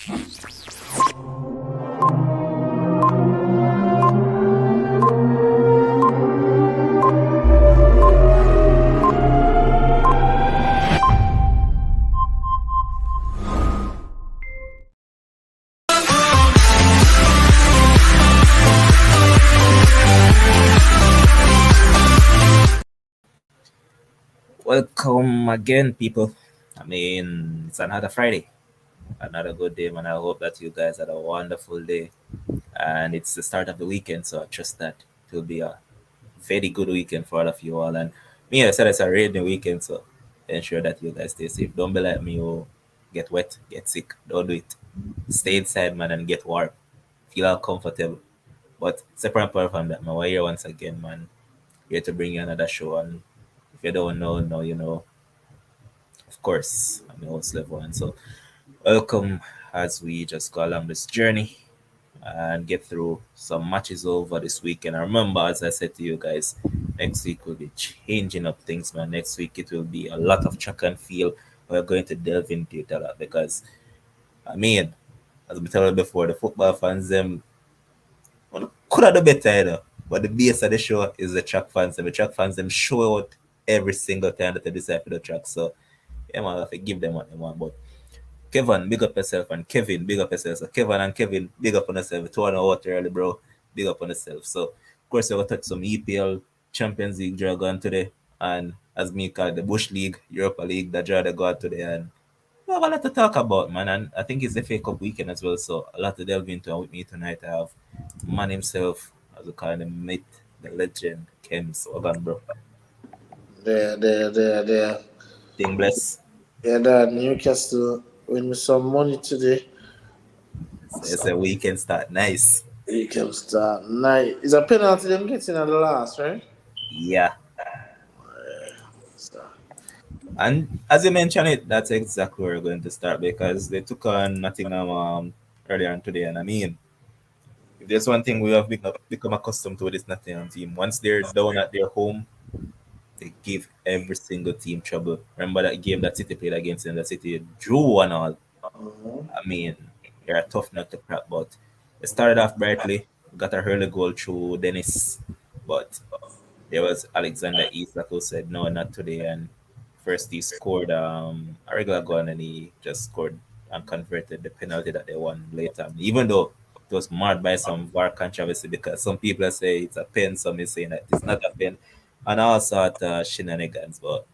Welcome again, people. It's another Friday, another good day, man. I hope that you guys had a wonderful day. And it's the start of the weekend, so I trust that it will be a very good weekend for all of you all. And me, I said it's a rainy weekend, so ensure that you guys stay safe. Don't be like me, who get wet, get sick. Don't do it. Stay inside, man, and get warm. Feel all comfortable. But separate apart from that, man, we're here once again, man. Here to bring you another show. And if you don't know, now you know. Of course, I'm your host, Level. And so, welcome as we just go along this journey and get through some matches over this weekend. And remember, as I said to you guys, next week will be changing up things, man. Next week it will be a lot of track and field. We're going to delve into it a lot because, as we told you before, the football fans, them could have done better, but the base of the show is the track fans. And the track fans, them show out every single time that they decide for the track. So, yeah, man, I have to give them what they want. But Kevin, big up yourself, and Kevin, big up yourself. So Kevin and Kevin, big up on yourself. 2 hour out early, bro. Big up on yourself. So of course we're gonna touch some EPL Champions League dragon today. And as me call it, the Bush League, Europa League, the draw they got today. And we have a lot to talk about, man. And I think it's the FA Cup weekend as well. So a lot to delve into. And with me tonight I have man himself, as we call him, myth, the legend, Ken. So well done, bro. There. Thing bless. Yeah, that Newcastle win me some money today. So it's a weekend start. Nice. Weekend start night. It's a penalty them getting at the last, right? Yeah. And as you mentioned it, that's exactly where we're going to start because they took on Nottingham earlier on today. And if there's one thing we have become accustomed to with this Nottingham team, once they're down at their home, they give every single team trouble. Remember that game that City played against them, that City drew 1-1. They're a tough nut to crack, but it started off brightly, got a early goal through Dennis, but there was Alexander Isak who said, no, not today. And first he scored a regular goal and he just scored and converted the penalty that they won later. Even though it was marred by some VAR controversy because some people say it's a pen, some is saying that it's not a pen, and all sort of shenanigans. But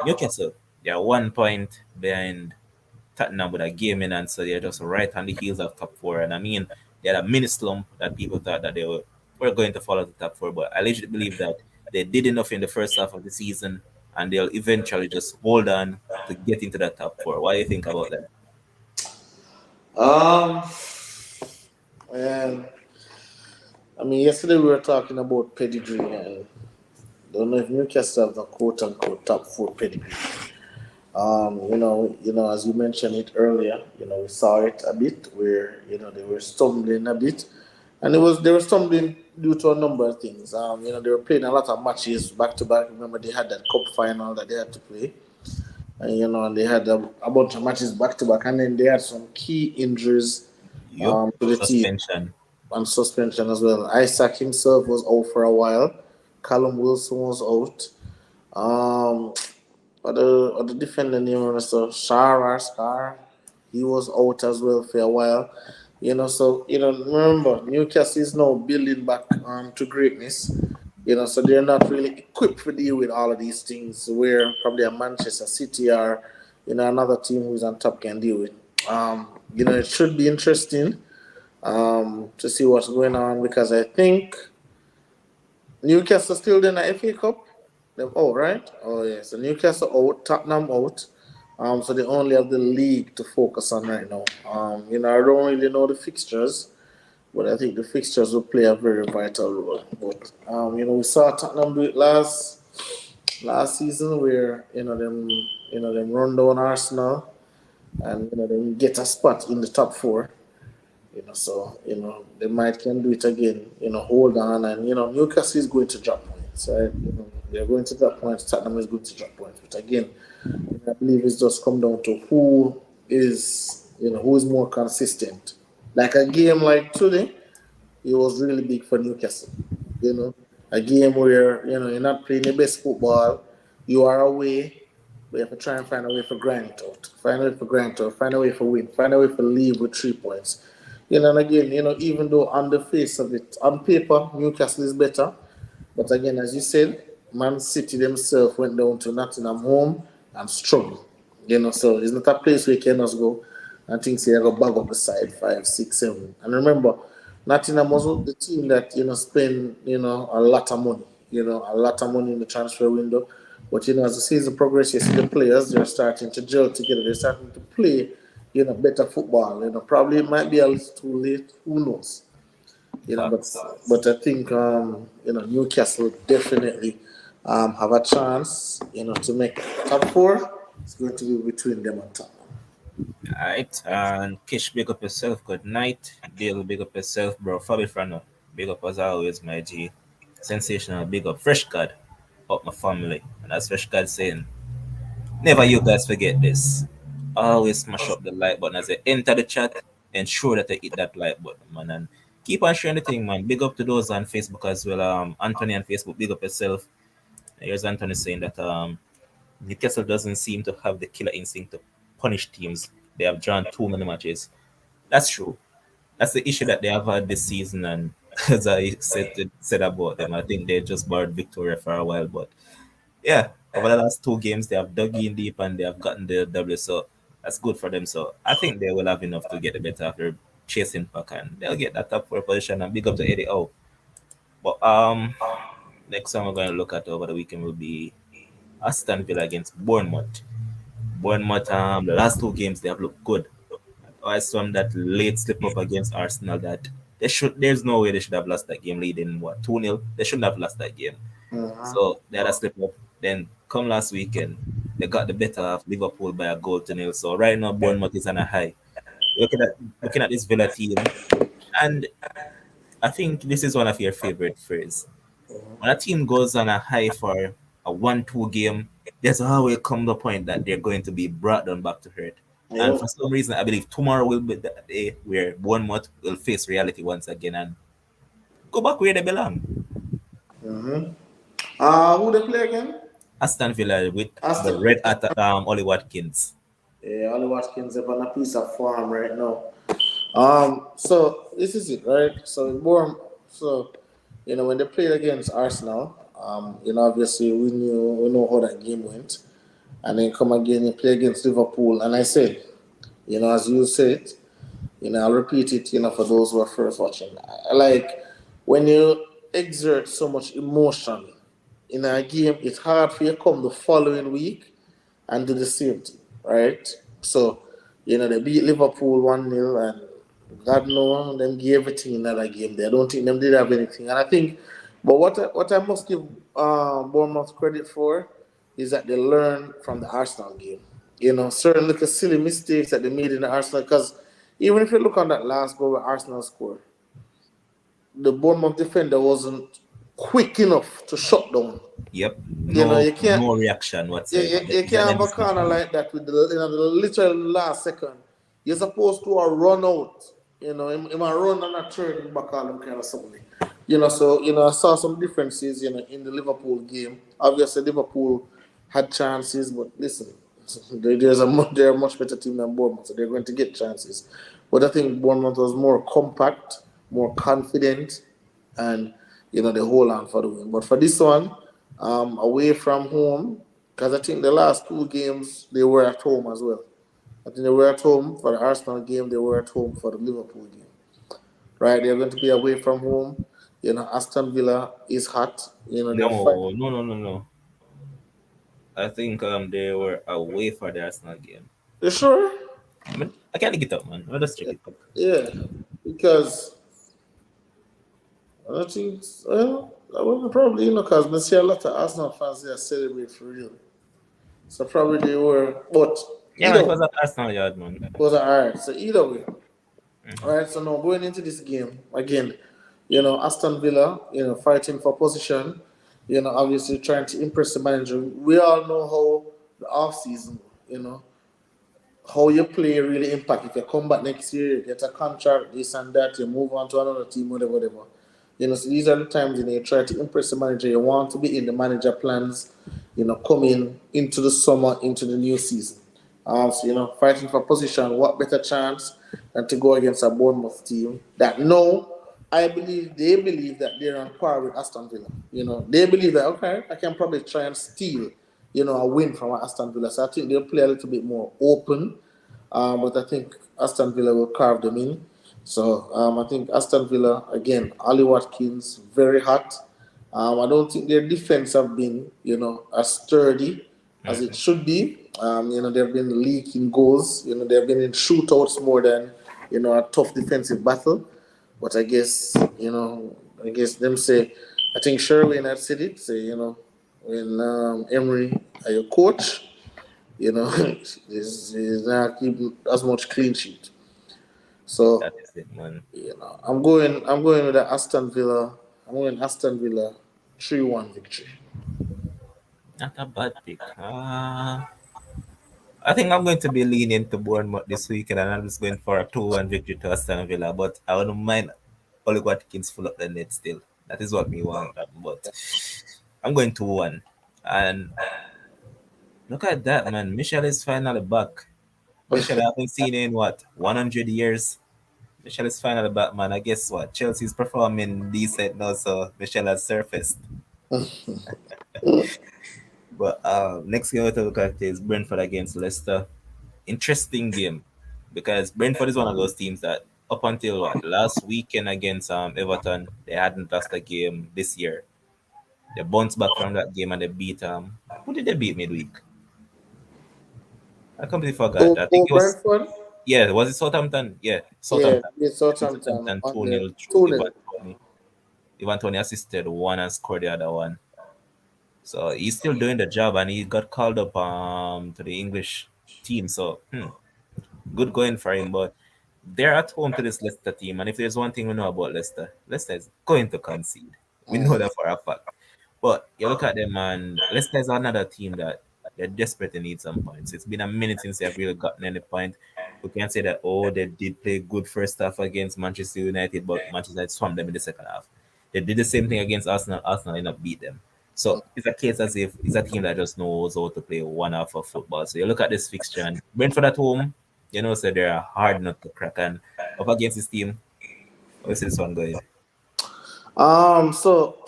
Newcastle, they're 1 point behind Tottenham with a game in, and so they're just right on the heels of top four. And they had a mini slump that people thought that they were going to follow the top four, but I legitimately believe that they did enough in the first half of the season and they'll eventually just hold on to get into the top four. What do you think about that? Yesterday we were talking about pedigree, and don't know if Newcastle have the quote unquote top four pedigree. As you mentioned it earlier, we saw it a bit where, they were stumbling a bit. And they were stumbling due to a number of things. They were playing a lot of matches back to back. Remember, they had that cup final that they had to play. And they had a bunch of matches back to back. And then they had some key injuries to the team. And suspension as well. Isaac himself was out for a while. Callum Wilson was out. The defender name was Scar. He was out as well for a while. Remember, Newcastle is now building back to greatness. So they're not really equipped to deal with all of these things where probably a Manchester City or, another team who's on top can deal with. It should be interesting to see what's going on because I think Newcastle still in the FA Cup. Right? Oh, yeah. So Newcastle out, Tottenham out. So they only have the league to focus on right now. I don't really know the fixtures, but I think the fixtures will play a very vital role. But we saw Tottenham do it last season where them run down Arsenal and them get a spot in the top four. They might can do it again. Hold on, and Newcastle is going to drop points. Right? They're going to drop points. Tottenham is going to drop points. But again, I believe it's just come down to who is who is more consistent. Like a game like today, it was really big for Newcastle. You know, a game where you're not playing the best football, you are away, but you have to try and find a way for grind it out, find a way for grind it out, find a way for win, find a way for leave with 3 points. And again, even though on the face of it, on paper, Newcastle is better, but again, as you said, Man City themselves went down to Nottingham home and struggled. So it's not a place where you can just go and think say I go bag up the side 5, 6, 7. And remember, Nottingham was the team that spend a lot of money, a lot of money in the transfer window. But as the season progresses, you see the players they're starting to gel together. They're starting to play, better football. Probably it might be a little too late. Who knows? But Facts. I think Newcastle definitely have a chance to make top four. It's going to be between them and top. Alright, and Kish, big up yourself. Good night. Dale, big up yourself, bro. Fabi Frano, big up as always, my G. Sensational, big up. Fresh God, up my family. And that's Fresh God saying, never you guys forget this. Always smash up the like button as they enter the chat. Ensure that they hit that like button, man. And keep on sharing the thing, man. Big up to those on Facebook as well. Anthony on Facebook, big up yourself. Here's Anthony saying that Newcastle doesn't seem to have the killer instinct to punish teams. They have drawn too many matches. That's true. That's the issue that they have had this season. And as I said about them, I think they just borrowed Victoria for a while. But yeah, over the last 2 games, they have dug in deep and they have gotten the W. So that's good for them. So I think they will have enough to get the better after chasing back and they'll get that top 4 position and big up to Eddie O. But next time we're going to look at over the weekend will be Aston Villa against Bournemouth. Bournemouth, the last 2 games they have looked good. Aside from that late slip up against Arsenal, that there's no way they should have lost that game, leading 2-0. They shouldn't have lost that game. Uh-huh. So they had a slip up. Then come last weekend, they got the better of Liverpool by a goal to nil. So right now Bournemouth is on a high. Looking at this Villa team, and I think this is one of your favorite phrases. When a team goes on a high for a 1-2 game, there's always come the point that they're going to be brought down back to earth. And Yep. for some reason, I believe tomorrow will be the day where Bournemouth will face reality once again and go back where they belong. Mm-hmm. Who they play again? Aston Villa with the Aston. red at Ollie Watkins. Yeah, Ollie Watkins is on a piece of farm right now. So this is it, right? So more, so when they played against Arsenal, obviously we know how that game went, and then come again and play against Liverpool, and I said, as you said, I'll repeat it, for those who are first watching, like when you exert so much emotion in a game, it's hard for you to come the following week and do the same thing, right? So, they beat Liverpool 1-0 and God knows them gave everything in that game. They don't think them did have anything. And I think, but what I must give Bournemouth credit for is that they learned from the Arsenal game. Certain little silly mistakes that they made in the Arsenal. Because even if you look on that last goal where Arsenal scored, the Bournemouth defender wasn't quick enough to shut down. Yep, You can't no reaction you, whatsoever. you, you Get can't them have a this corner mission. like that with the literal last second. You're supposed to run out. Him a run and a turn back on them kind of something. So I saw some differences. In the Liverpool game. Obviously, Liverpool had chances, but listen, they're a much better team than Bournemouth, so they're going to get chances. But I think Bournemouth was more compact, more confident, and they hold on for the win. But for this one, away from home, because I think the last 2 games they were at home as well. I think they were at home for the Arsenal game. They were at home for the Liverpool game. Right? They're going to be away from home. Aston Villa is hot. They're fighting. No. I think they were away for the Arsenal game. You sure? I can't get it up, man. I'll just check it. Yeah, because I think I would probably because I see a lot of Arsenal fans there celebrate for real. So probably they were, but Yeah, man, either it way, was at Arsenal yard, man. it was alright. So either way, all right. So now going into this game again, Aston Villa, fighting for position, obviously trying to impress the manager. We all know how the off season, how you play really impact. If you come back next year, you get a contract, this and that, you move on to another team, whatever, whatever. So these are the times you try to impress the manager. You want to be in the manager plans, coming into the summer, into the new season. So fighting for position, what better chance than to go against a Bournemouth team that no, I believe they believe that they're on par with Aston Villa. They believe that okay, I can probably try and steal, a win from Aston Villa. So I think they'll play a little bit more open, but I think Aston Villa will carve them in. So I think Aston Villa again, Ali Watkins very hot. I don't think their defense have been, as sturdy as it should be. They've been leaking goals. They've been in shootouts more than, a tough defensive battle. But I guess them say, I think Sherwin had said it, say, when Emery are your coach, he's not keeping as much clean sheet. So, That is it, man. I'm going with the Aston Villa. I'm going Aston Villa 3-1 victory. Not a bad pick. I think I'm going to be leaning to Bournemouth this weekend, and I'm just going for a 2-1 victory to Aston Villa. But I wouldn't mind Oli Watkins full up the net still. That is what me want. But I'm going 2-1. And look at that, man. Michelle is finally back. Michelle, I haven't seen her in what, 100 years? Michelle is finally back, man. I guess what? Chelsea's performing decent now, so Michelle has surfaced. But next game to look at is Brentford against Leicester. Interesting game because Brentford is one of those teams that up until what last weekend against Everton, they hadn't lost a game this year. They bounced back from that game and they beat who did they beat midweek? I completely forgot. I think it was Brentford? was it Southampton? Yeah, Yeah, Southampton. it's Southampton Southampton on 2 the 0 through 2-0. Ivan Tony. Ivan Tony assisted one and scored the other one. So he's still doing the job and he got called up to the English team. So good going for him. But they're at home to this Leicester team. And if there's one thing we know about Leicester, Leicester is going to concede. We know that for a fact. But you look at them and Leicester is another team that they're desperate to need some points. It's been a minute since they've really gotten any point. We can say that, they did play good first half against Manchester United, but Manchester United swamped them in the second half. They did the same thing against Arsenal. Arsenal did not beat them. So it's a case as if it's a team that just knows how to play one half of football. So you look at this fixture and Brentford at home, so they're a hard nut to crack. And up against this team, what's this one going? Um, so,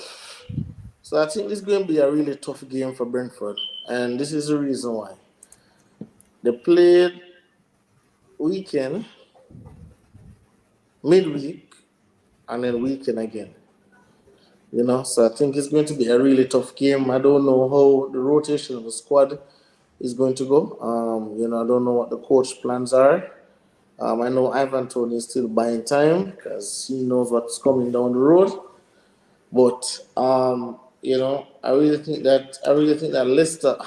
so I think this is going to be a really tough game for Brentford, and this is the reason why. They played weekend, midweek, and then weekend again. So I think it's going to be a really tough game. I don't know how the rotation of the squad is going to go. I don't know what the coach plans are. I know Ivan Tony is still buying time because he knows what's coming down the road. But I really think that Leicester,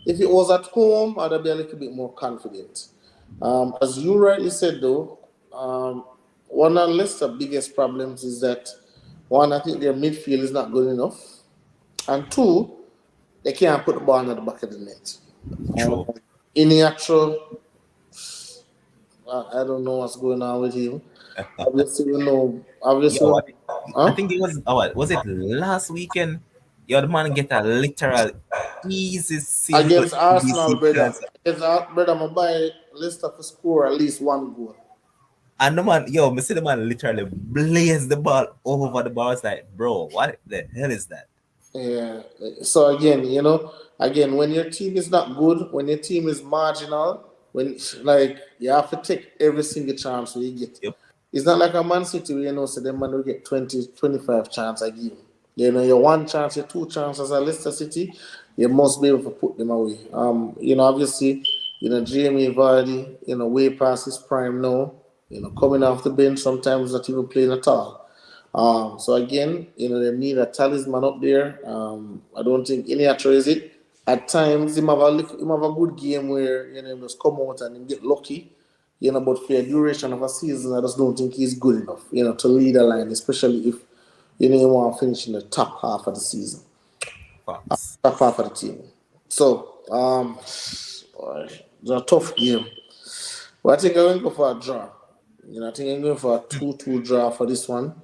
if it was at home, I'd be a little bit more confident. As you rightly said, though, one of Leicester's biggest problems is that one, I think their midfield is not good enough, and two, they can't put the ball at the back of the net. True. In the actual, I don't know what's going on with him. Obviously, we know. Yo, Obviously, I huh? think it was was it last weekend? Yo, the man get a literal easy, simple Against Arsenal, ABC brother. chance. Against brother, I'm gonna buy Leicester to score at least one goal. And the man, me see the man literally blaze the ball over the bar. It's like, bro, what the hell is that? Yeah. So again, when your team is not good, when your team is marginal, when like you have to take every single chance you get. Yep. It's not like a Man City where so them man will get 20, 25 chance a game. Your one chance, your two chances as a Leicester City, you must be able to put them away. Obviously, Jamie Vardy, way past his prime now. Coming off the bench sometimes not even playing at all. So again, they need a talisman up there. I don't think any is it. At times, him have a good game where he just come out and him get lucky. But for the duration of a season, I just don't think he's good enough. To lead a line, especially if you want to finish in the top half of the season, Fox. top half of the team. So, it's a tough game. Well, I think I'm going to go for a draw. I think I'm going for a 2-2 draw for this one.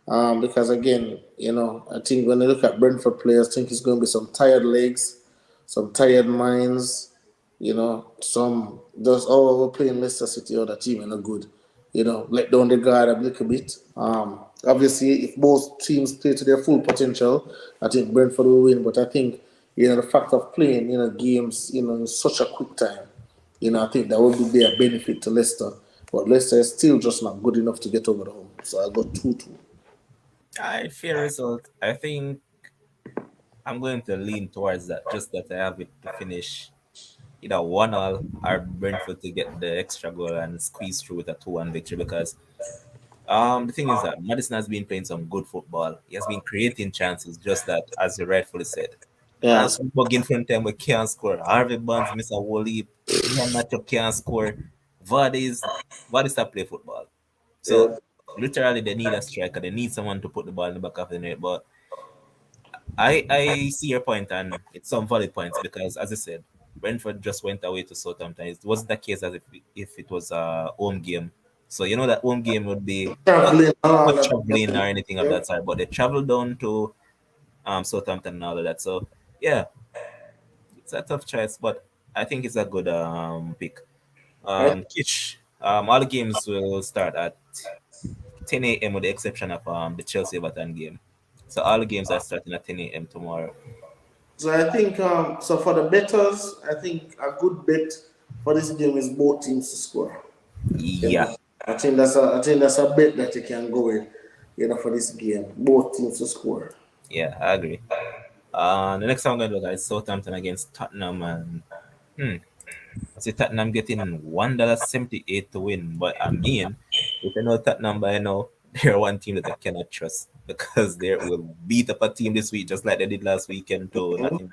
Because again, I think when I look at Brentford players, I think it's going to be some tired legs, some tired minds, some just we're playing Leicester City or the team and not good. Let down the guard a little bit. Obviously, if both teams play to their full potential, I think Brentford will win. But I think the fact of playing games in such a quick time, I think that would be a benefit to Leicester. But Leicester is still just not good enough to get over the home. So I got 2-2. I fair result. I think I'm going to lean towards that. Just that I have it to finish either 1-1 or Brentford to get the extra goal and squeeze through with a 2-1 victory because the thing is that Madison has been playing some good football. He has been creating chances, just that, as you rightfully said. Yeah. Some bug in front of him we can't score. Harvey Barnes miss a whole heap. Ian Nacho can't score. Vardy's stop play football. So Yeah. literally they need a striker. They need someone to put the ball in the back of the net. But I see your point and it's some valid points because as I said, Brentford just went away to Southampton. It wasn't the case as if it was a home game. So you know that home game would be Traveling and all not that. traveling or anything of Yeah. that sort, but they travel down to Southampton and all of that. So yeah, it's a tough choice, but I think it's a good pick. I, Kitch, all the games will start at 10 a.m. with the exception of the Chelsea Everton game. So all the games are starting at 10 a.m. tomorrow. so I think so for the betters, I think a good bet for this game is both teams to score. You Yeah, know, I think that's a bet that you can go with. For this game, both teams to score. yeah, I agree. The next time I'm going to look at is Southampton against Tottenham, and hmm, I see Tottenham getting $1.78 to win. But I mean, if you know Tottenham by now, they're one team that I cannot trust because they will beat up a team this week just like they did last weekend to Mhm. Nottingham.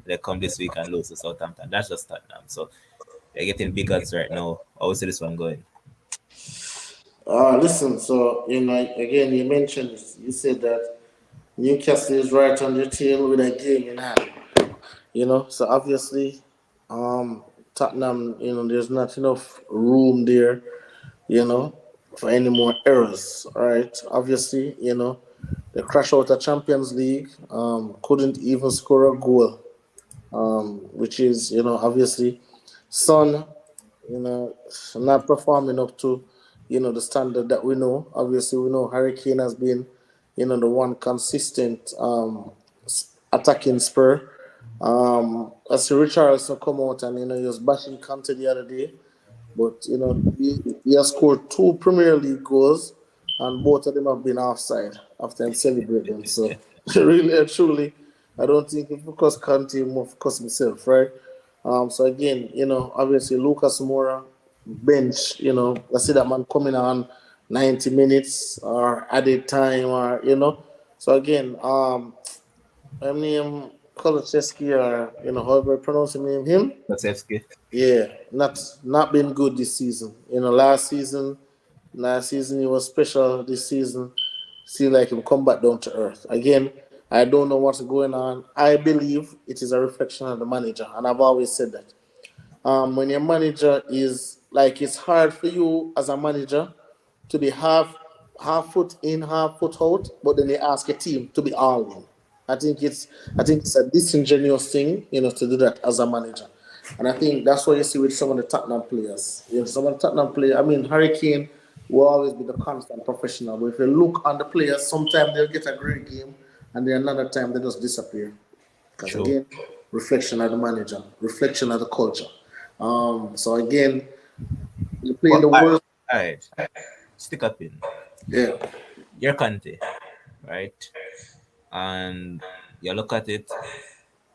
They come this week and lose to Southampton. That's just Tottenham. So they're getting big odds right now. I will see this one going. Listen. So again, you said that Newcastle is right on your tail with a game in hand. So obviously, Tottenham, there's not enough room there, you know, for any more errors. All right. Obviously, they crash out a Champions League, couldn't even score a goal, which is, obviously, Son, you know, not performing up to, the standard that we know. Obviously, we know Harry Kane has been, the one consistent attacking spur. I see Richarlison come out and he was bashing Kante the other day, but he has scored two Premier League goals, and both of them have been offside after him celebrate them. So really and truly, I don't think he focus Kante more focus himself, right? So again, obviously Lucas Moura bench, I see that man coming on 90 minutes or added time or So again, I mean Koloczewski or however you pronounce his name, him. Kulusevski. Yeah, not been good this season. Last season he was special. This season, see like him come back down to earth again. I don't know what's going on. I believe it is a reflection of the manager, and I've always said that. When your manager is like, it's hard for you as a manager to be half foot in, half foot out, but then they ask a team to be all in. I think it's I think it's a disingenuous thing, to do that as a manager. And I think that's what you see with some of the Tottenham players. Some of the Tottenham players, I mean, Harry Kane will always be the constant professional. But if you look on the players, sometimes they'll get a great game, and then another time they just disappear. Because True. again, reflection of the manager, reflection of the culture. So again, you play in But the world. all right, stick up in. Yeah. Your country, right? And you look at it,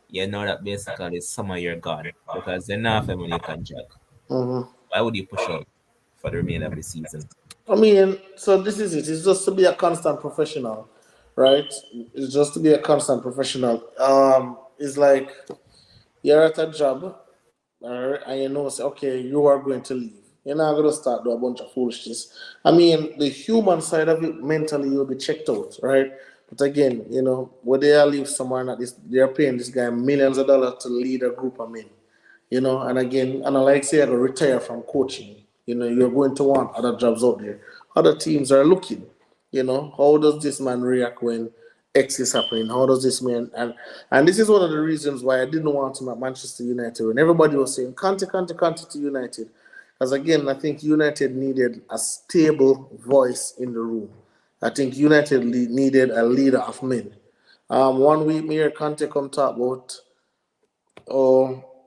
you know that basically summer you're gone because they're not having money contract. Mhm. Why would you push out for the remainder of the season? I mean, so this is it. It's just to be a constant professional, right? It's just to be a constant professional. It's like you're at a job, and say, okay, you are going to leave. You're not going to start do a bunch of foolishness. I mean, the human side of it, mentally, you'll be checked out, right? But again, when they leave somewhere like this, they're paying this guy millions of dollars to lead a group of men, and again, and I like say I go retire from coaching. you're going to want other jobs out there. Other teams are looking. How does this man react when X is happening? How does this man and this is one of the reasons why I didn't want him at Manchester United when everybody was saying Kante to United. Because again, I think United needed a stable voice in the room. I think United needed a leader of men. One week, me here, Kante come talk about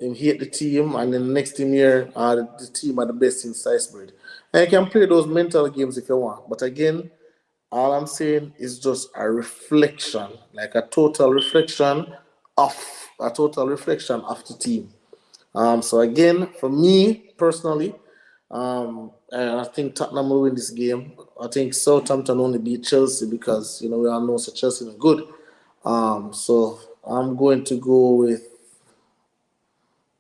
him hate the team, and then the next team here, the team are the best in Sicebreed. And you can play those mental games if you want. But again, all I'm saying is just a reflection, like a total reflection of the team. So again, for me personally, I think Tottenham will win this game. I think Southampton only beat Chelsea because we all know that Chelsea is good. So I'm going to go with.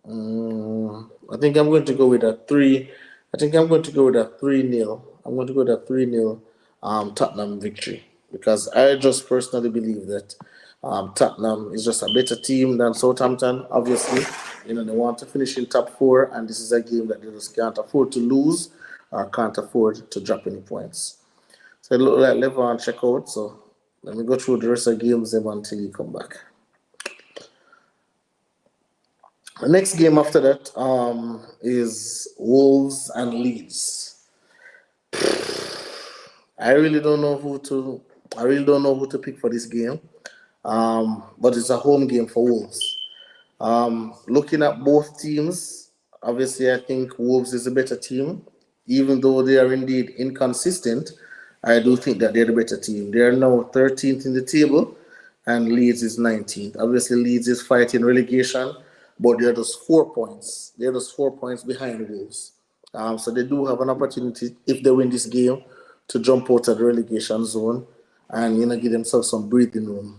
I think I'm going to go with a three. I think I'm going to go with a 3-0. I'm going to go with a 3-0 Tottenham victory because I just personally believe that Tottenham is just a better team than Southampton. Obviously, they want to finish in top four, and this is a game that they just can't afford to lose or can't afford to drop any points. So it look like Levon check out. So let me go through the rest of the games until you come back. The next game after that is Wolves and Leeds. I really don't know who to. I really don't know who to pick for this game. But it's a home game for Wolves. Looking at both teams, obviously I think Wolves is a better team. Even though they are indeed inconsistent, I do think that they're the better team. They are now 13th in the table, and Leeds is 19th. Obviously, Leeds is fighting relegation, but they're just 4 points. They're just 4 points behind Wolves. So they do have an opportunity if they win this game to jump out of the relegation zone and give themselves some breathing room.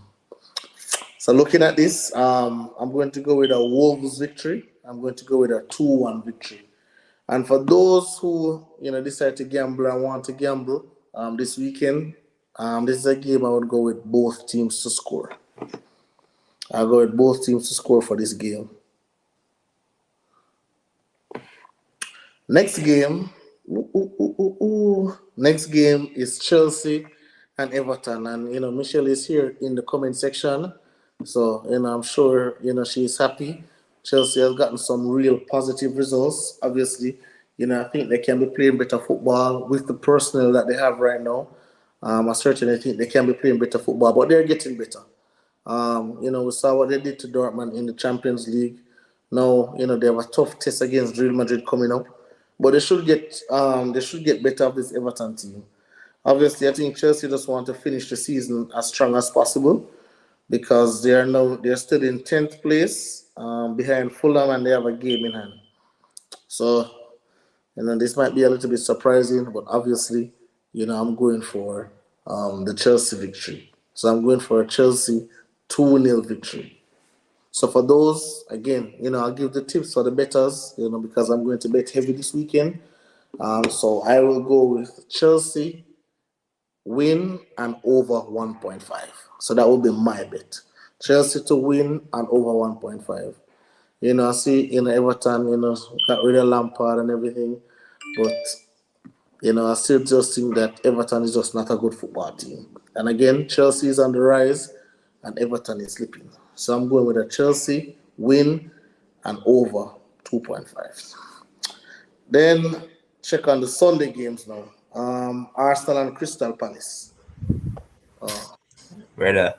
So looking at this, I'm going to go with a Wolves victory. I'm going to go with a 2-1 victory. And for those who decide to gamble and want to gamble this weekend, this is a game I would go with both teams to score. I'll go with both teams to score for this game. Next game, next game is Chelsea and Everton, and Michelle is here in the comment section, so I'm sure she's happy. Chelsea has gotten some real positive results. Obviously, I think they can be playing better football with the personnel that they have right now. I certainly think they can be playing better football, but they're getting better. We saw what they did to Dortmund in the Champions League. Now, they have a tough test against Real Madrid coming up, but they should get better of this Everton team. Obviously, I think Chelsea just want to finish the season as strong as possible because they're still in 10th place behind Fulham and they have a game in hand. So this might be a little bit surprising, but obviously, I'm going for the Chelsea victory. So I'm going for a Chelsea 2-0 victory. So for those, again, I'll give the tips for the betters, because I'm going to bet heavy this weekend. So I will go with Chelsea win and over 1.5. So that will be my bet. Chelsea to win and over 1.5. I see, Everton, got rid of Lampard and everything. But, I still just think that Everton is just not a good football team. And again, Chelsea is on the rise and Everton is slipping. So I'm going with a Chelsea win and over 2.5. Then check on the Sunday games now. Arsenal and Crystal Palace. Brother,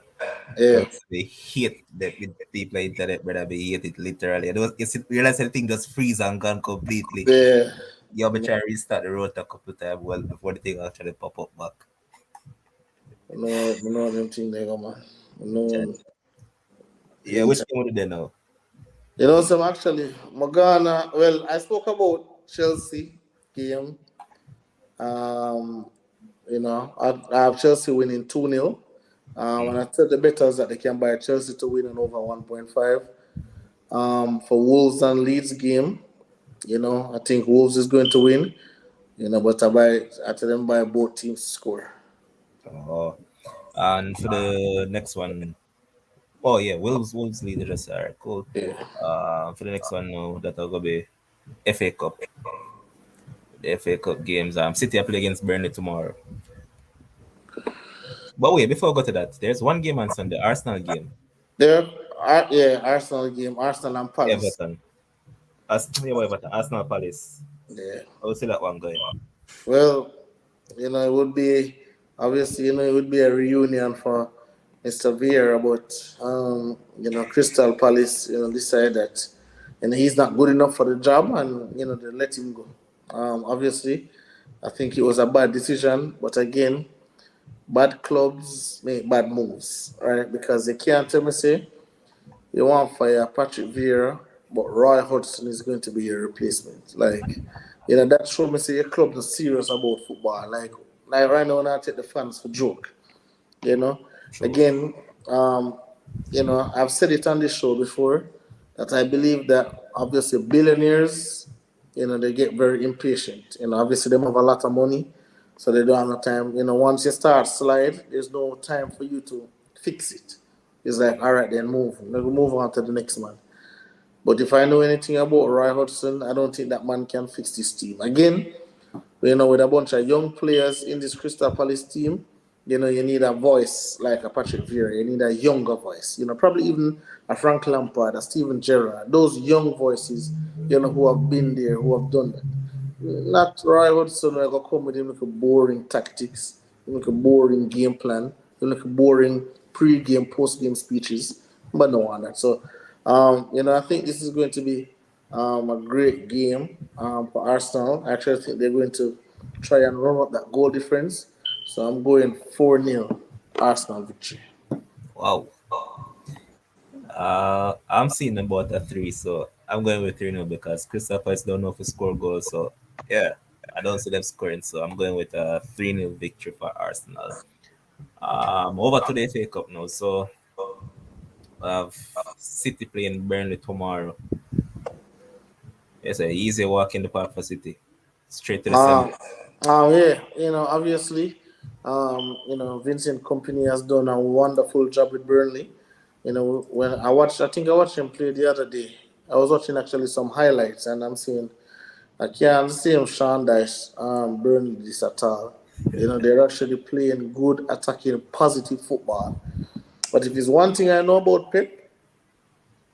Yeah, just they hate that with people on internet, brother. They hate it literally. Realize everything just freeze and gone completely. yeah. You have to try to restart the rotor a couple times well before the thing actually pop up back. I know them thing there, go, man. I Chat. know Yeah, which game would they know? some actually Morgana. Well, I spoke about Chelsea game. Um, I have Chelsea winning 2-0. And I said the betters that they can buy Chelsea to win and over 1.5. For Wolves and Leeds game, I think Wolves is going to win. But I tell them buy both teams to score. Oh, and for the next one, oh yeah, Wolves lead the rest. Alright, cool. Yeah. For the next one, no, that'll go be FA Cup. The FA Cup games. City are play against Burnley tomorrow. But wait, before I go to that, there's one game on Sunday, Arsenal game, There, yeah, Arsenal game, Arsenal and Palace. Everton. Yeah, Everton, Arsenal Palace. Yeah. I will see that one going. Well, it would be obviously, it would be a reunion for Mr. Viera, but Crystal Palace, decided that, he's not good enough for the job, and they let him go. Obviously, I think it was a bad decision, but again, bad clubs make bad moves, right? Because they can't tell me say you want to fire Patrick Vieira, but Roy Hodgson is going to be your replacement. Like, that show me say your club is serious about football. Like right now, I take the fans for joke. You know, True. again, um, I've said it on this show before that I believe that obviously billionaires, they get very impatient. Obviously they have a lot of money, so they don't have no time. Once you start slide, there's no time for you to fix it. It's like, all right, then move. Let me move on to the next man. But if I know anything about Roy Hodgson, I don't think that man can fix this team. Again, with a bunch of young players in this Crystal Palace team, you need a voice like a Patrick Vieira. You need a younger voice. Probably even a Frank Lampard, a Steven Gerrard. Those young voices, who have been there, who have done that. Not Roy Hodgson, who going come with him like a boring tactics, like a boring game plan, like a boring pre-game, post-game speeches, but no one that. So, I think this is going to be a great game for Arsenal. I actually think they're going to try and run up that goal difference. So I'm going 4-0 Arsenal victory. Wow. I'm seeing about a three, so I'm going with 3-0 because Crystal Palace don't know if to score goals. So yeah, I don't see them scoring, so I'm going with a 3-0 victory for Arsenal. Over to the FA Cup now. So I have City playing Burnley tomorrow. It's an easy walk in the park for City. Straight to the semi. Um, yeah, obviously, Vincent Company has done a wonderful job with Burnley. When I think I watched him play the other day. I was watching actually some highlights, and I'm seeing I can't see him Sean Dice Burnley this at all. They're actually playing good, attacking, positive football. But if it's one thing I know about Pep,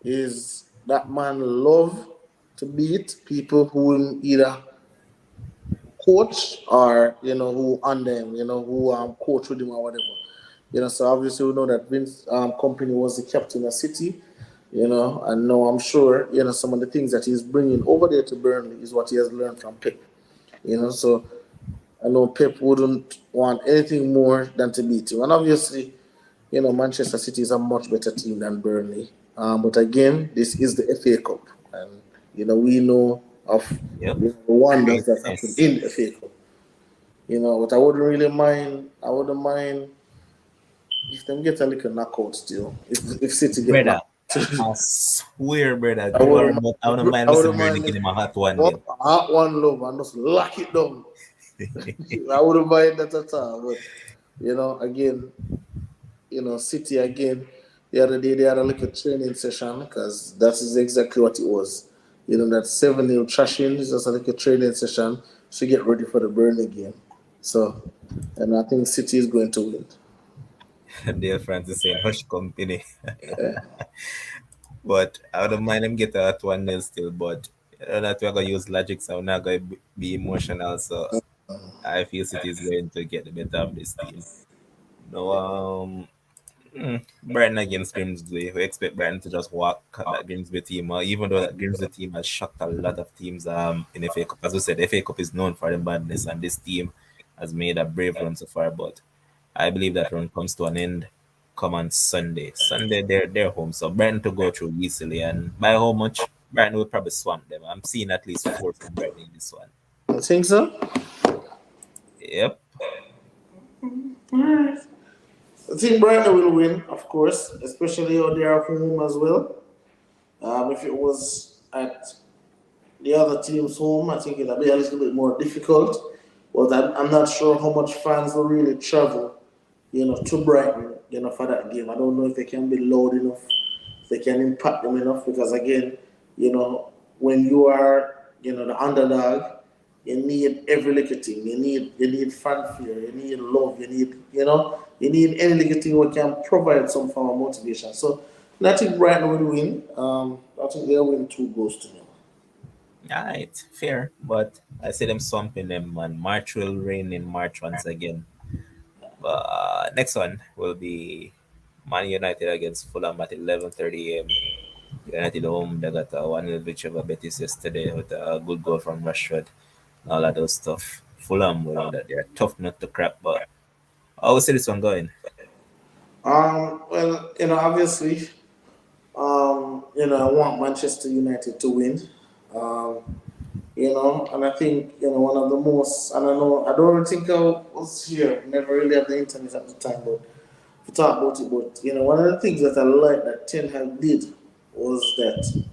is that man love to beat people who either coach or who under him, who coach with him or whatever. So obviously we know that Vince Company was the captain of City, and now I'm sure some of the things that he's bringing over there to Burnley is what he has learned from Pep. So I know Pep wouldn't want anything more than to beat him, and obviously Manchester City is a much better team than Burnley. But again, this is the FA Cup, and we know of Yep. the wonders that happen Greatness. in the FA Cup. But I wouldn't really mind. I wouldn't mind if them get a little knockout still. If City get Brother, knocked, I swear, brother, I wouldn't I wouldn't mind. mind I Mr. wouldn't Burnley mind getting if him a hot one one nil. hot one love and just lock it down. I wouldn't mind that at all. But again, City again. The other day they had a little training session because that is exactly what it was. That 7-0 trashing is just a little training session to get ready for the Burnley game. So, and I think City is going to win. Dear Francis saying hush company. But I wouldn't mind him get a hot one nil still, but that we're gonna use logic, so I'm not gonna be emotional. So I feel City is going to get the better of this team. No, Brighton against Grimsby. We expect Brighton to just walk that Grimsby team, even though that Grimsby team has shocked a lot of teams in FA Cup. As we said, the FA Cup is known for the badness, and this team has made a brave run so far. But I believe that run comes to an end come on Sunday. Sunday they're home, so Brighton to go through easily. And by how much? Brighton will probably swamp them. I'm seeing at least 4 from Brighton in this one. I think so. Yep. I think Brighton will win, of course, especially out there at home as well. If it was at the other team's home, I think it'll be a little bit more difficult. But I'm not sure how much fans will really travel, to Brighton, for that game. I don't know if they can be loud enough, if they can impact them enough, because again, when you are, the underdog, you need every little thing. You need fanfare, you need love, you need any little thing what can provide some form of motivation. So I think Brighton will win. I think they'll win 2 goals to nil. Alright, fair. But I see them swamping them, man. March will reign in March once again. But next one will be Man United against Fulham at 11:30 a.m. United home. They got a 1-0 victory over Betis yesterday with a good goal from Rashford. All of those stuff. Fulham, we know that they're tough nut to crack, but I will see this one going. Well, obviously, I want Manchester United to win. Um, and I think, one of the most, and I don't really think I was here, never really had the internet at the time, but to talk about it, but, one of the things that I like that Ten Hag did was that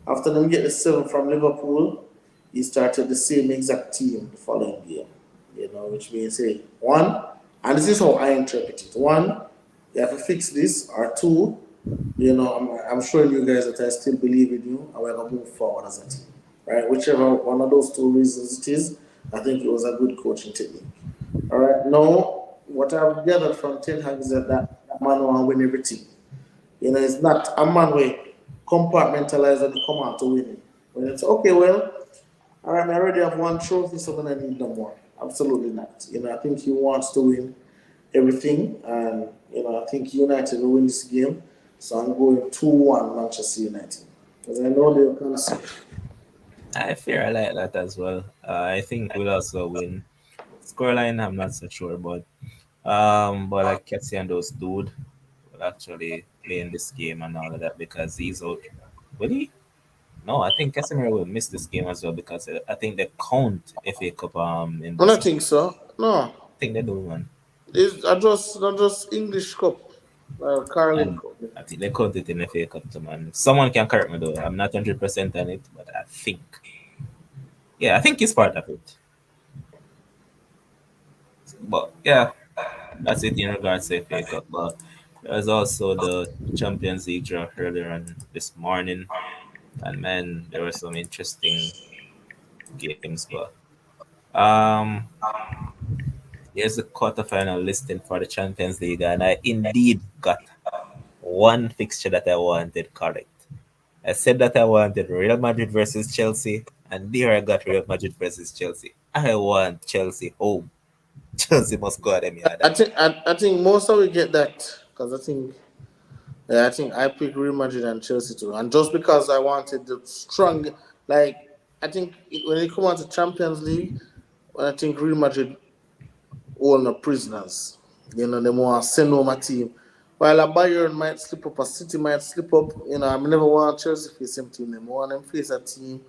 after them get the 7 from Liverpool, he started the same exact team the following game, which means, hey, one, and this is how I interpret it. One, you have to fix this, or two, I'm showing you guys that I still believe in you and we're going to move forward as a team. Right? Whichever one of those two reasons it is, I think it was a good coaching technique. All right. Now, what I've gathered from Ten Hag is that man want to win everything. It's not a man way compartmentalize and come out to win it. When it's okay, well, all right, I already have 1 trophy, so then I need no more. Absolutely not. I think he wants to win everything, and I think United will win this game. So I'm going 2-1 Manchester United because I know they're going to see. I fear I like that as well. I think we'll also win. Scoreline, I'm not so sure, but like Kessie and those dude will actually play in this game and all of that because he's out. Will he? No, I think Casemiro will miss this game as well because I think they count FA Cup in I this don't game. think so. No, I think they do one. it's I just English Cup, Carling And Cup. I think they count it in FA Cup too, man. Someone can correct me though. I'm not 100% on it, but I think. Yeah, I think he's part of it. But yeah, that's it in regards to FA Cup. But there's also the Champions League draw earlier on this morning. And man, there were some interesting games. But um, here's the quarterfinal listing for the Champions League, and I indeed got one fixture that I wanted correct. I said that I wanted Real Madrid versus Chelsea, and there I got Real Madrid versus Chelsea. I want Chelsea home. Chelsea must go at them yard. I think most of we get that because I think I picked Real Madrid and Chelsea too, and just because I wanted the strong, like I think when it comes out to Champions League, I think Real Madrid own the prisoners. They want to send home a team. While a Bayern might slip up, a City might slip up. I never want Chelsea face them team. I want them face a team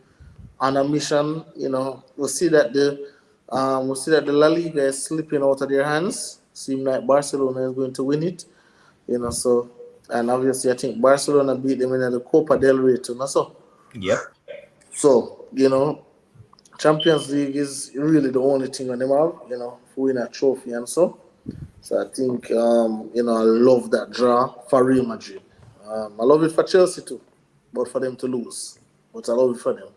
on a mission. We see that the La Liga is slipping out of their hands. Seem like Barcelona is going to win it. So and obviously I think Barcelona beat them in the Copa del Rey too. So Yep. so Champions League is really the only thing on them have. For win a trophy and so. So I think I love that draw for Real Madrid. I love it for Chelsea too, but for them to lose. But I love it for them.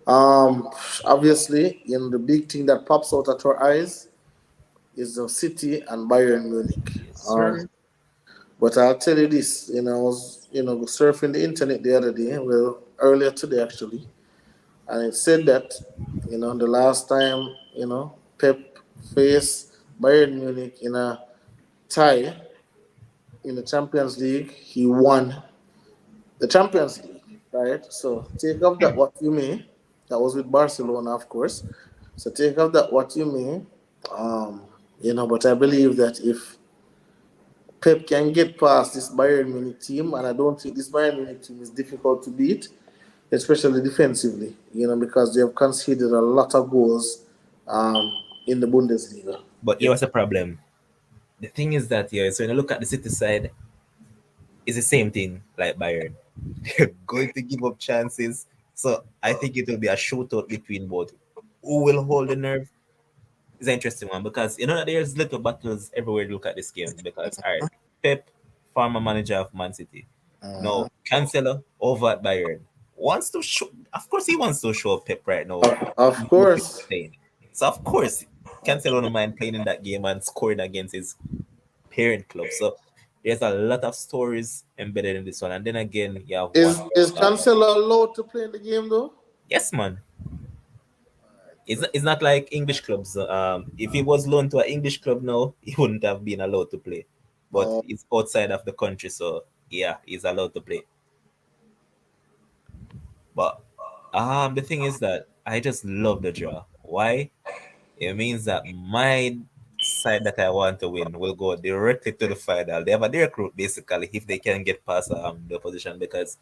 Um, Obviously, the big thing that pops out at our eyes is the City and Bayern Munich. Yes, Um, sir. but I'll tell you this, I was surfing the internet the other day, well earlier today actually, and it said that the last time Pep faced Bayern Munich in a tie in the Champions League, he won the Champions League, right? So take of that what you may. That was with Barcelona, of course. So take of that what you may. But I believe that if Pep can get past this Bayern Munich team, and I don't think this Bayern Munich team is difficult to beat, especially defensively, because they have conceded a lot of goals in the Bundesliga. But here was the problem. The thing is that yeah, so when you look at the City side, it's the same thing like Bayern. They're going to give up chances. So I think it will be a shootout between both. Who will hold the nerve? It's an interesting one because you know that there's little battles everywhere you look at this game. Because all right, Pep, former manager of Man City. Uh, No, Cancelo over at Bayern. wants to show. Of course, he wants to show Pep right now. Of What he's course. playing. So of course, Cancelo don't mind playing in that game and scoring against his parent club. So there's a lot of stories embedded in this one. And then again, you have one. Is Cancelo allowed to play in the game though? Yes, man. It's not like English clubs. If he was loaned to an English club now, he wouldn't have been allowed to play. But Oh, he's outside of the country, so yeah, he's allowed to play. But the thing is that I just love the draw. Why? It means that my side that I want to win will go directly to the final. They have a direct route basically if they can get past the position because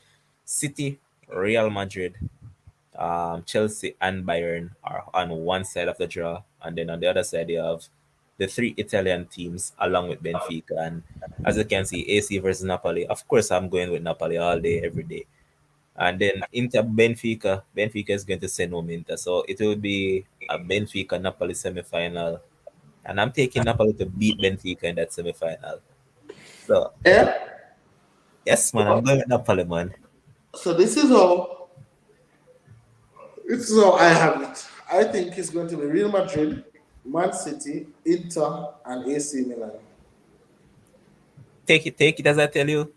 City, Real Madrid, Chelsea, and Bayern are on one side of the draw, and then on the other side you have the three Italian teams along with Benfica. And as you can see, AC versus Napoli. Of course, I'm going with Napoli all day, every day. And then Inter Benfica. Benfica is going to send home Inter. So it will be a Benfica Napoli semi-final. And I'm taking Napoli to beat Benfica in that semi-final. So yeah. yes, man, I'm going with Napoli, man. So this is how I have it. I think it's going to be Real Madrid, Man City, Inter, and AC Milan. Take it as I tell you.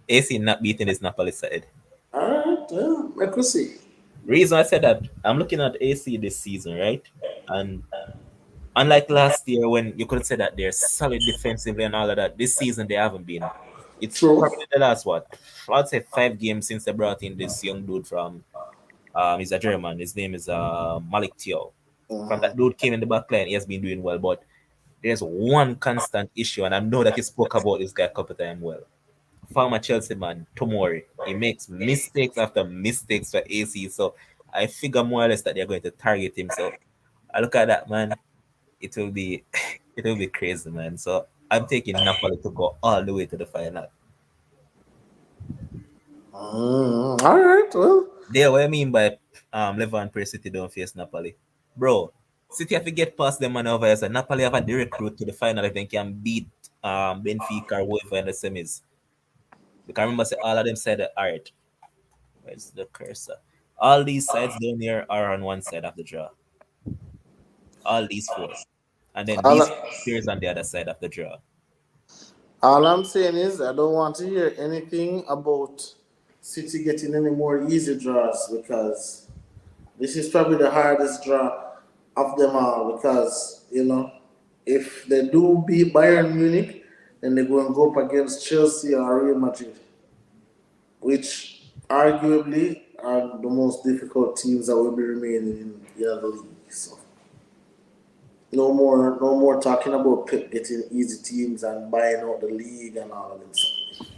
AC not beating this Napoli side. All right, well, I could see. Reason I said that, I'm looking at AC this season, right? And unlike last year when you could say that they're solid defensively and all of that, this season they haven't been. It's True. probably the last what? I'd say 5 games since they brought in this young dude from he's a German. His name is Malik Tio. From that Mhm. dude came in the back line, he has been doing well, but there's one constant issue, and I know that you spoke about this guy a couple times well. Former Chelsea man, Tomori. He makes mistakes after mistakes for AC. So I figure more or less that they're going to target him. So I look at that man, it will be it will be crazy, man. So I'm taking Napoli to go all the way to the final. All right, well. There, what I mean by Levante City don't face Napoli, bro. City have to get past them man over here. So Napoli have a direct route to the final if they can beat Benfica or whoever in the semis. Because remember, say all of them said, all right, where's the cursor? All these sides down here are on one side of the draw. All these four, and then All, these players on the other side of the draw. all I'm saying is I don't want to hear anything about City getting any more easy draws because this is probably the hardest draw of them all because, if they do beat Bayern Munich, then they're going to go up against Chelsea or Real Madrid, which arguably are the most difficult teams that will be remaining in the league. So no more talking about Pep getting easy teams and buying out the league and all of them stuff.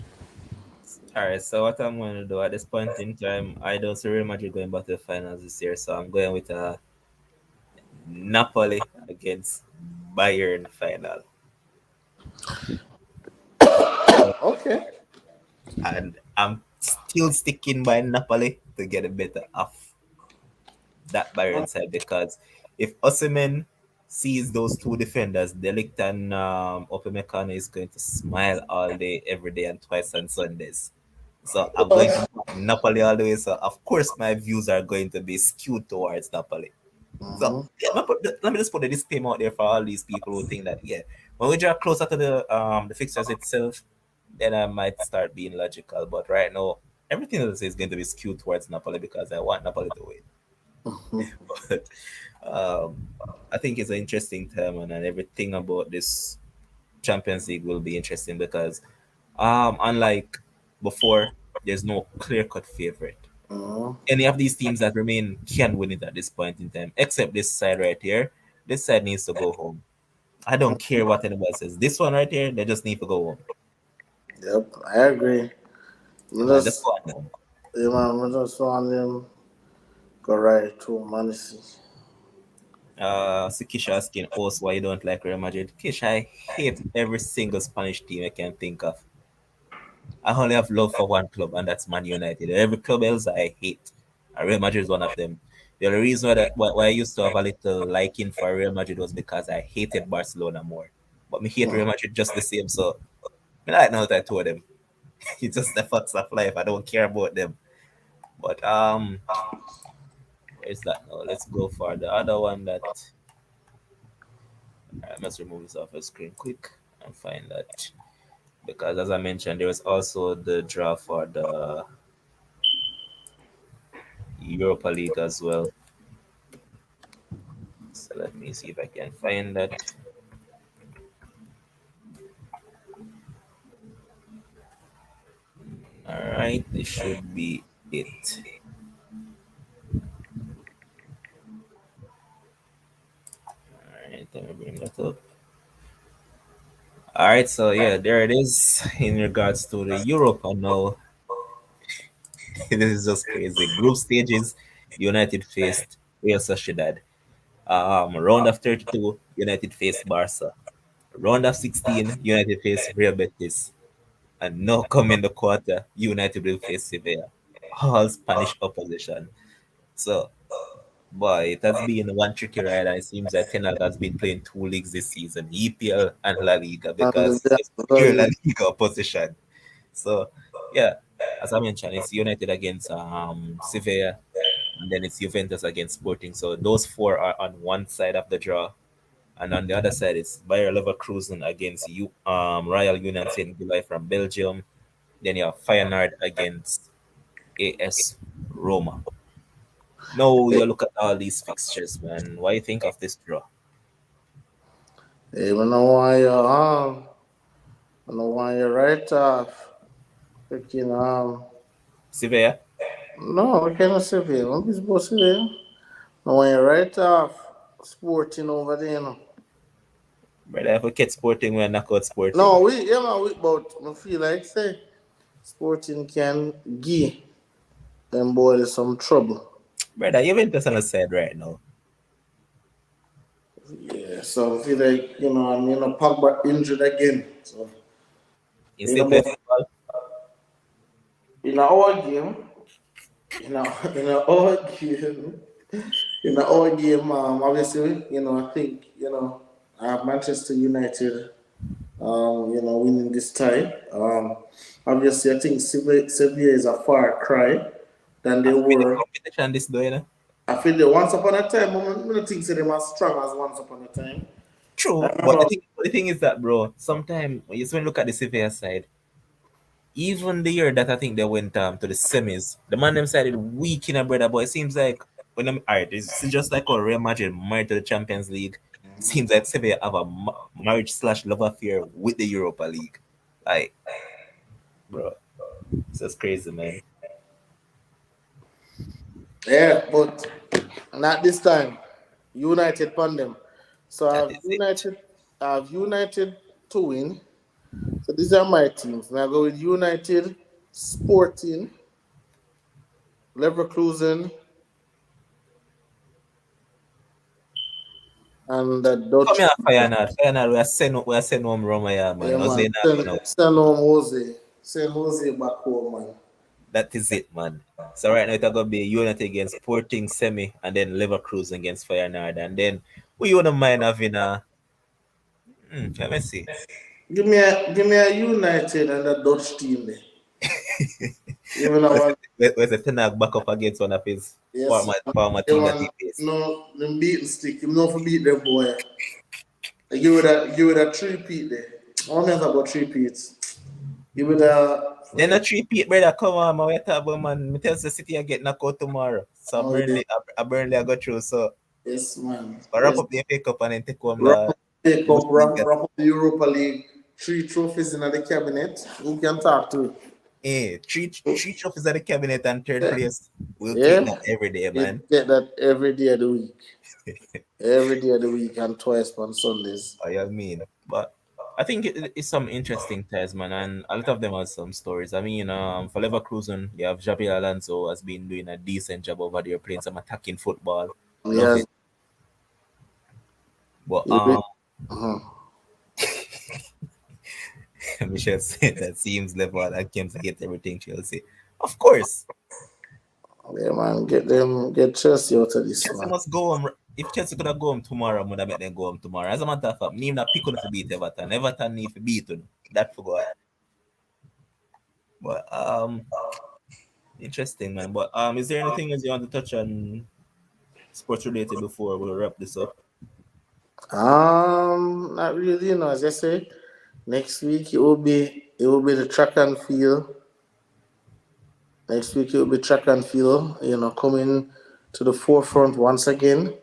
All right, so what I'm going to do at this point in time, I don't see Real Madrid going back to the finals this year, so I'm going with Napoli against Bayern final. Okay. And I'm still sticking by Napoli to get a better off that Bayern side because if Osimhen sees those two defenders, Delict and Upamecano is going to smile all day, every day, and twice on Sundays. So I'm going to back Napoli all the way. So of course my views are going to be skewed towards Napoli. So Mhm. yeah, let me just put a disclaimer out there for all these people who think that yeah, when we draw closer to the fixtures itself, then I might start being logical. But right now, everything that I say is going to be skewed towards Napoli because I want Napoli to win. But um, I think it's an interesting time, and everything about this Champions League will be interesting because unlike before, there's no clear cut favorite. Mhm. Any of these teams that remain can win it at this point in time, except this side right here. This side needs to go home. I don't care what anybody says. This one right here, they just need to go home. Yep, I agree. I'm Yeah, man, just just, go on home. I'm just want them go right to Man City. So Kisha asking us why you don't like Real Madrid. Kisha, I hate every single Spanish team I can think of. I only have love for one club, and that's Man United. Every club else I hate. And Real Madrid is one of them. The only reason why I used to have a little liking for Real Madrid was because I hated Barcelona more. But me hate Real Madrid just the same. So I like now that I told them. It's just the facts of life. I don't care about them. But where's that now? Let's go for the other one that I must remove this off the screen quick and find that, because as I mentioned, there was also the draw for the Europa League as well. So let me see if I can find that. All right, this should be it. All right, let me bring that up. All right, so yeah, there it is in regards to the Europa now. This is just crazy. Group stages, United faced Real Sociedad. Round of 32, United faced Barca. Round of 16, United faced Real Betis. And now come in the quarter, United will face Sevilla. All Spanish opposition. So, boy, it has been one tricky ride, and it seems that Ten Hag has been playing two leagues this season, EPL and La Liga, And because it's pure La Liga opposition. So, yeah, as I mentioned, it's United against Sevilla, and then it's Juventus against Sporting. So those four are on one side of the draw, and on the other side it's Bayer Leverkusen against Royal Union Saint Gilloise from Belgium. Then you have Feyenoord against AS Roma. Now you look at all these fixtures, man. What do you think of this draw? even know why I know why you're right off. Freaking Sevilla, no, I cannot Sevilla. What is about Sevilla? I want you right off Sporting over there, you know. brother, if we get Sporting, we're knockout Sporting. No, we but I feel like say Sporting can give them boys some trouble. Brother, Juventus on the side right now. Yeah, so I feel like, and Pogba injured again. So You you still know play but football? in our game, in our in our game in our game, obviously, I think, I have Manchester United winning this tie. Obviously, I think Sevilla is a far cry than they I feel the were. competition this though, you know? I feel that once upon a time, I don't think so they were as strong as once upon a time. I True, but remember, the thing is that, bro, sometimes when you look at the Sevilla side, even the year that I think they went to the semis, the man them sided weak in a brother, but it seems like when I'm alright, it's just like a Real Madrid married to the Champions League. It seems like Sevilla have a marriage slash love affair with the Europa League. Like, bro, it's just crazy, man. yeah, but not this time. United upon them. So That is it. I have United to win. So these are my teams. Now I go with United, Sporting, Leverkusen, and the Come Dutch. here, Feyenoord. Feyenoord, we are sending home Roma, yeah, man. Yeah, Jose man. not Send, going out. send home Jose. Send Jose back home, man. That is it, man. So right now it's gonna be United against Sporting semi, and then Leverkusen against Feyenoord, and then we wouldn't mind having a. Let me see. Give me a United and a Dutch team there. Even our Where's the Tenag back up against one of his yes, former they team that want he faced? no them beating stick. You know for beat them boy. Give it a three peat there. How many about three peats? Give it a Then a three peat brother, come on, man. We talk about man. Me tell the City I get knocked out tomorrow. So oh yeah, Burnley I go through. So yes man. wrap Yes. up the FA Cup and then take home Wrap the up take up Bundesliga. wrap up the Europa League. Three trophies in the cabinet. Who can talk to Three trophies at the cabinet and third it? place. We'll take Yeah. that every day, You man. get that every day of the week. Every day of the week and twice on Sundays. I mean, but I think it's some interesting ties, man, and a lot of them have some stories. I mean, for Leverkusen, you have Xabi Alonso has been doing a decent job over there, playing some attacking football. Love Yes. it. But You be, uh-huh. Michelle said that seems level that games get everything Chelsea. Of course, Yeah, man. Get Chelsea out of this, Chelsea man. must go home. If Chelsea could have go home tomorrow, I would have make them go home tomorrow. As a matter of fact, need not pick on to beat Everton. Everton need to beat them. That for God. But Interesting, man. But is there anything else you want to touch on sports related before we wrap this up? Not really. As I say, next week it will be the track and field. Next week it will be track and field. Coming to the forefront once again.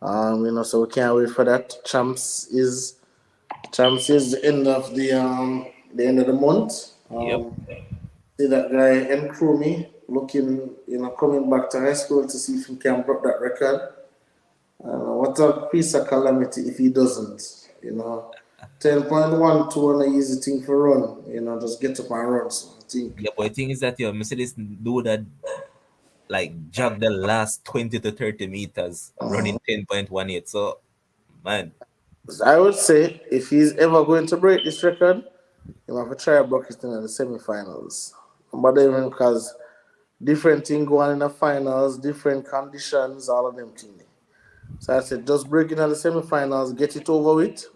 So we can't wait for that. Champs is the end of the month. Yep. See that guy and crew me looking, coming back to high school to see if he can break that record. What a piece of calamity if he doesn't. 10.12 on an easy thing for run. Just get up and run. So I think Yeah, but the thing is that Mercedes do that like jog the last 20 to 30 meters running 10.18. So man, I would say if he's ever going to break this record, he have to try break it in the semi-finals. But even because different thing going in the finals, different conditions, all of them things. So I said just break it in the semi-finals, get it over with,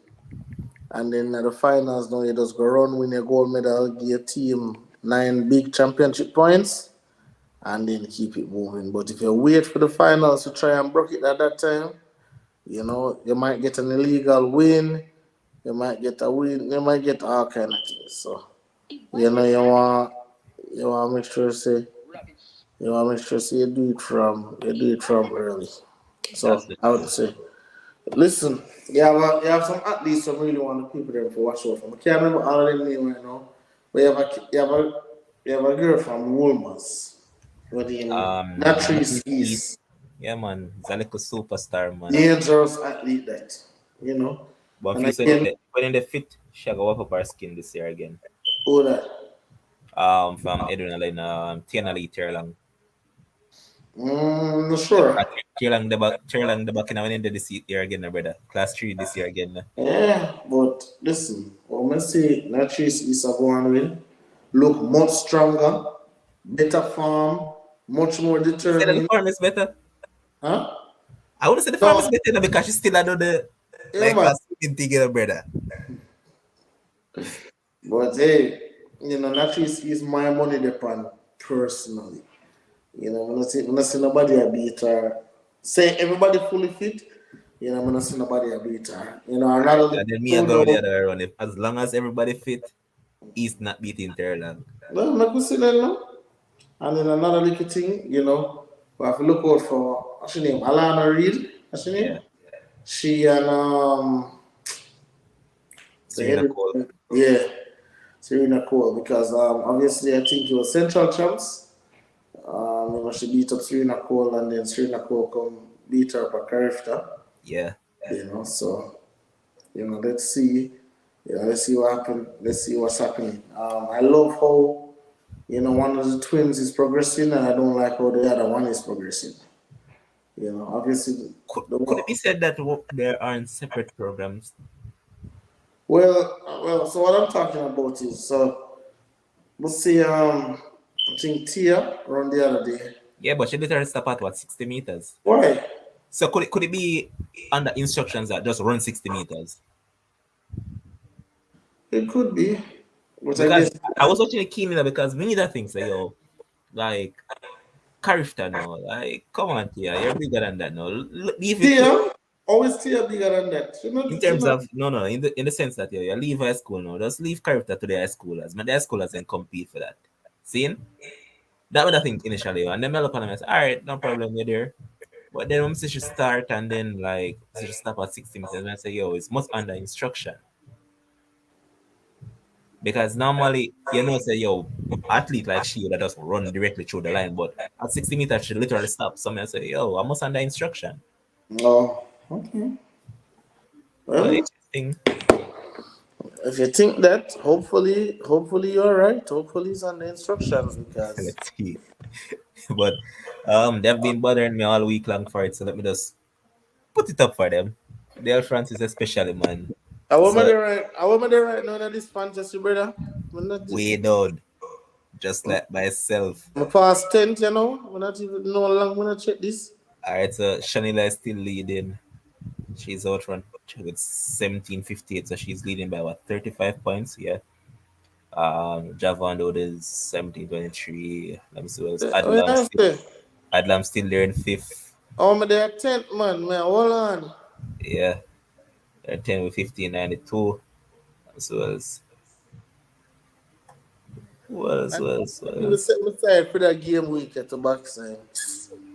and then at the finals, now you just go run, win your gold medal, give your team 9 big championship points, and then keep it moving. But if you wait for the finals to try and break it at that time, you might get an illegal win, you might get a win, you might get all kind of things. So you want to make sure you do it from early. that's So the I would truth. say, listen, you have some athletes some really want the people there for watch out for. I can't remember all of them names right now, but you have a girl from Wolmer's. What the name? Natrice Northeast East. East. Yeah, man, he's a little superstar, man. Dangerous athlete that. You know. But if And you said again, when in the fit, she go up her skin this year again. all that. From Edwin Allen, Tiana Lee Terlang. Not sure. Terlang the back in the this year again, brother. Class 3 this year again. Yeah, but listen, when I say Natrice is a going win, look much stronger, better form, much more You said that the determined. farm is better. Huh? I would say the farm is No, better now because she still do the yeah, like man. a swimming thing, brother. But hey, Natrice is my money depend personally. When I see nobody a beat her. Say everybody fully fit, I'm not see nobody a beat her. Alright, Another and then me I two go the know. other way around. If as long as everybody fit, he's not beating Terlang. No, I'm not going to see that now. And then another little thing, we have to look out for what's her name? Alana Reed, what's her name? Yeah, She and the Serena head, Cole. yeah, Serena Cole, because obviously I think it was Central Champs. She beat up Serena Cole, and then Serena Cole come beat her up a character. Yeah, So let's see. Let's see what happen. Let's see what's happening. I love how one of the twins is progressing, and I don't like how the other one is progressing. Obviously, the could it one. be said that there aren't separate programs? Well. So what I'm talking about is let's see. I think Tia run the other day. Yeah, but she literally stop at what 60 meters. Why? So could it be under instructions that just run 60 meters? It could be, but I Because guess I was watching it keenly because me that thing say yo like Carifta now. Like, come on, Tia, you're bigger than that now. Leave it to Tia always Tia bigger than that. She in not. She terms not. of no, in the sense that you leave high school now. Just leave Carifta to the high schoolers. Man, the high schoolers then compete for that. See? That what I think initially. And then I look on them and say, all right, no problem, you're there. But then when I see she start and then like she stop at 60 meters and I say, yo, it's must under instruction. Because normally, say, yo, athlete like she that just run directly through the line, but at 60 meters, she literally stops. So I say, yo, I must under instruction. Oh, okay. So Well, interesting. if you think that, hopefully you're right. Hopefully it's on the instructions because Let's see. But they've been bothering me all week long for it, so let me just put it up for them. Dale Francis especially, man. I want me So there right. I want me there right now that this fantasy brother. I'm not. way down, just like by itself. I'm past 10th, I'm not even know how long I'm gonna check this. Alright, so Shanila is still leading. She's out front with 17.58, so she's leading by what 35 points, yeah. Javon is 1723. Let me see what else. Oh, yeah, say. Adlam still there in fifth. Oh, me there 10th man, man. Hold on. Yeah, they're 10 with 1592. So else. Who else? And Who else? Who people else? set me aside for that game week at the backside.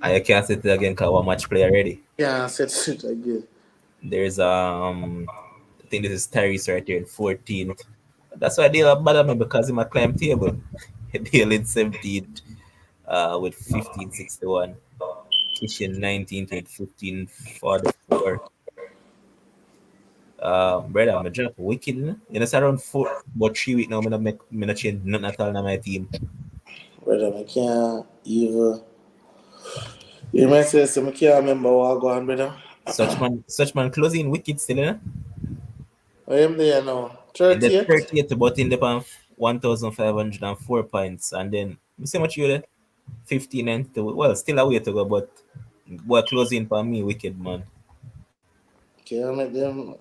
And you can't sit it again because one match play already. Yeah, I said shit again. There's I think this is Tyrese right here in 14th. That's why I deal bother me because in my climb table. I deal in 17th with 1561. Kitchen 19th with 1544. Brother, my drop wicked, you know? You know, it's around four, about 3 weeks now. Me not change nothing at all in my team. Brother, I can't even. You might say, so I can't remember what I go on, brother. Such man closing wicked still, you know? I am there now. In the 30th. 30th, but in the 1,504 points. And then, you see much you there? 15 and two. Well, still a way to go, but we're closing for me, wicked man. Can't make them.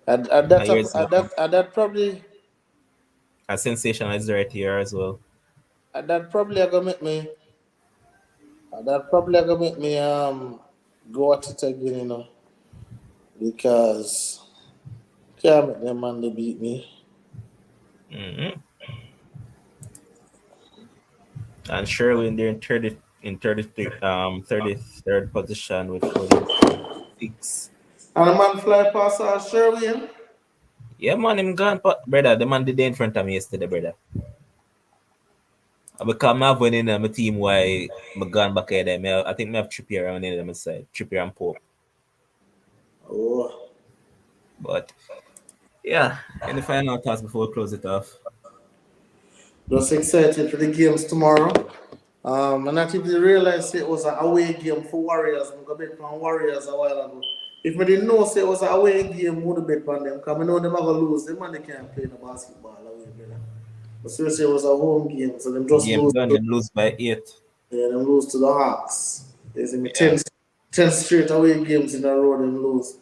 At that, Here's at that probably, a sensation is right here as well. at that probably I gonna make me. That probably gonna make me go at it again, because can't make them man they beat me. Hmm. And Sherwin there in 33 33rd position with 46. And a man fly past our Sherwin. Yeah, man, him gone, brother. The man did in front of me yesterday, brother. I become have one in my team why I gone back here. I think I have Trippier on the other side, Trippier and Pope. Oh, But yeah, in the final thoughts before we close it off. just excited for the games tomorrow. And not even realize it was an away game for Warriors. I'm gonna bet on Warriors a while ago. If I didn't know say it was an away game, would have bet on them. Because I know them are gonna lose. Them man they can't play the basketball away, brother. But seriously, it was a home game, so them just Game lose. done, them lose by 8. Yeah, them lose to the Hawks. You see me? Yeah, 10 straight away games in a row, them lose.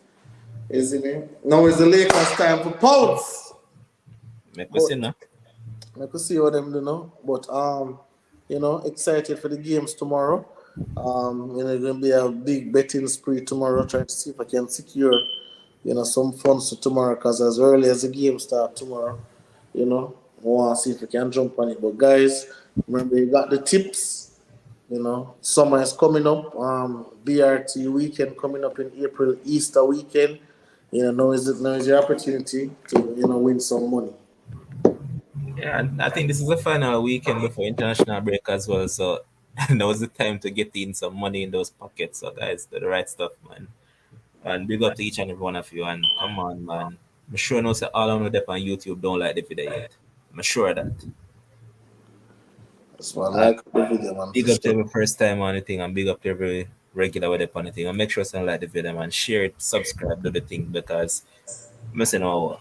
You see me? Now it's the Lakers' time for pounce. make we But see now. I could see what them do now. But excited for the games tomorrow. It's gonna be a big betting spree tomorrow. Trying to see if I can secure, some funds for tomorrow. Cause as early as the game start tomorrow, I want to see if we can jump on it. But guys, remember you got the tips. Summer is coming up. BRT weekend coming up in April. Easter weekend. Now is your opportunity to win some money. Yeah, and I think this is the final weekend before international break as well. So now is the time to get in some money in those pockets. So guys, do the right stuff, man. And big up to each and every one of you. And come on, man. I'm sure no say all of them on YouTube don't like the video yet. I'm sure of that. That's why I And like the video, man, for big up to sure. every first time on anything and big up to every regular with the anything. And make sure you like the video, man. Share it, subscribe, do the thing because I'm missing our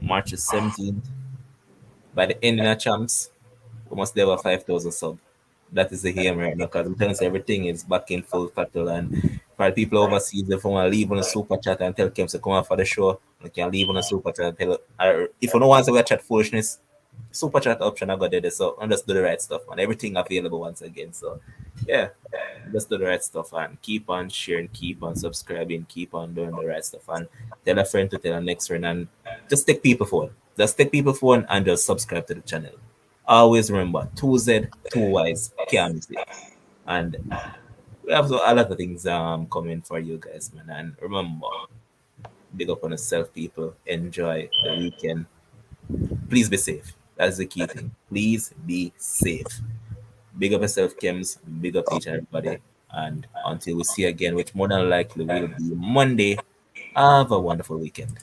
March 17th. By the end of the champs, we must have a 5,000 sub. That is the aim right now because I'm telling you, everything is back in full throttle. And for the people overseas, if you want to leave on a super chat and tell Kim to come out for the show, you can leave on a super chat and tell, or if you don't want to chat foolishness, super chat option I got there. So I'm just do the right stuff, man. Everything available once again. So yeah, just do the right stuff and keep on sharing, keep on subscribing, keep on doing the right stuff and tell a friend to tell a next friend and just take people phone. Just take people phone and just subscribe to the channel. Always remember 2Z, 2Ys, can't miss it. And we have a lot of things coming for you guys, man. And remember, big up on yourself, people. Enjoy the weekend. Please be safe. That's the key thing. Please be safe. Big up yourself, Kems. Big up to each and everybody. And until we see you again, which more than likely will be Monday, have a wonderful weekend.